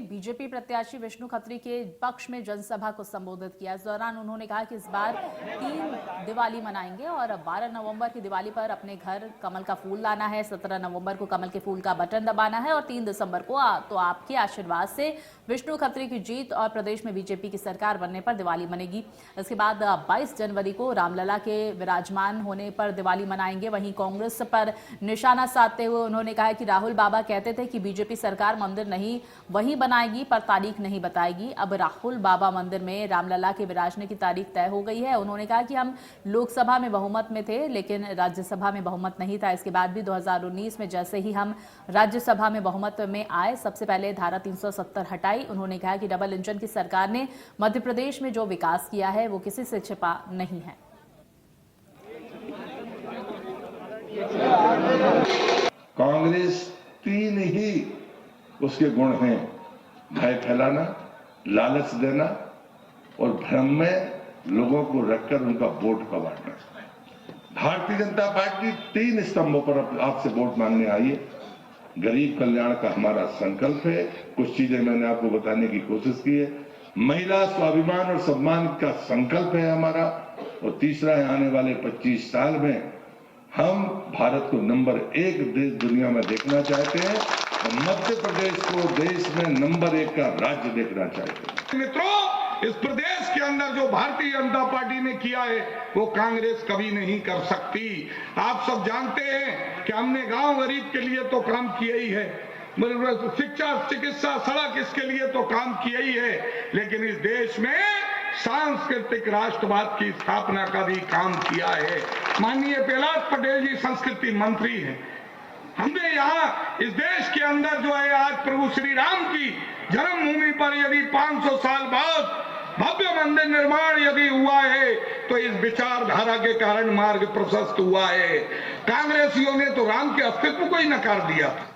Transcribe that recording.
में बीजेपी प्रत्याशी विष्णु खत्री के पक्ष में जनसभा को संबोधित किया। इस दौरान उन्होंने कहा कि इस बार 3 दिवाली मनाएंगे और 12 नवंबर की दिवाली पर अपने घर कमल का फूल लाना है, 17 नवंबर को कमल के फूल का बटन दबाना है और 3 दिसंबर को तो आपके आशीर्वाद से विष्णु खत्री की जीत और प्रदेश में बीजेपी की सरकार बनने पर दिवाली मनेगी। इसके बाद 22 जनवरी को रामलला के विराजमान होने पर दिवाली मनाएंगे। वहीं कांग्रेस पर निशाना साधते हुए उन्होंने कहा कि राहुल बाबा कहते थे कि बीजेपी सरकार मंदिर नहीं वहीं बनाएगी पर तारीख नहीं बताएगी। अब राहुल बाबा मंदिर में रामलला के विराजने की तारीख तय हो गई है। उन्होंने कहा कि हम लोकसभा में बहुमत में थे लेकिन राज्यसभा में बहुमत नहीं था। इसके बाद भी 2019 में जैसे ही हम राज्यसभा में बहुमत में आए, सबसे पहले धारा 370 हटाई। उन्होंने कहा कि डबल इंजन की सरकार ने मध्य प्रदेश में जो विकास किया है वो किसी से छिपा नहीं है। कांग्रेस 3 ही उसके गुण हैं: भय फैलाना, लालच देना और भ्रम में लोगों को रखकर उनका वोट का बांटना। भारतीय जनता पार्टी 3 स्तंभों पर आपसे वोट मांगने आई है। गरीब कल्याण का हमारा संकल्प है। कुछ चीजें मैंने आपको बताने की कोशिश की है। महिला स्वाभिमान और सम्मान का संकल्प है हमारा। और तीसरा है, आने वाले 25 साल में हम भारत को नंबर 1 देश दुनिया में देखना चाहते हैं और मध्य प्रदेश को देश में नंबर 1 का राज्य देखना चाहते हैं। मित्रों, इस प्रदेश के अंदर जो भारतीय जनता पार्टी ने किया है वो कांग्रेस कभी नहीं कर सकती। आप सब जानते हैं कि हमने गांव गरीब के लिए तो काम किया ही है, शिक्षा, चिकित्सा, सड़क, इसके लिए तो काम किया ही है, लेकिन इस देश में सांस्कृतिक राष्ट्रवाद की स्थापना का भी काम किया है। माननीय प्रहलाद पटेल जी संस्कृति मंत्री हैं। हमने यहाँ इस देश के अंदर जो है आज प्रभु श्री राम की जन्मभूमि पर यदि 500 साल बाद भव्य मंदिर निर्माण यदि हुआ है तो इस विचारधारा के कारण मार्ग प्रशस्त हुआ है। कांग्रेसियों ने तो राम के अस्तित्व को ही नकार दिया था।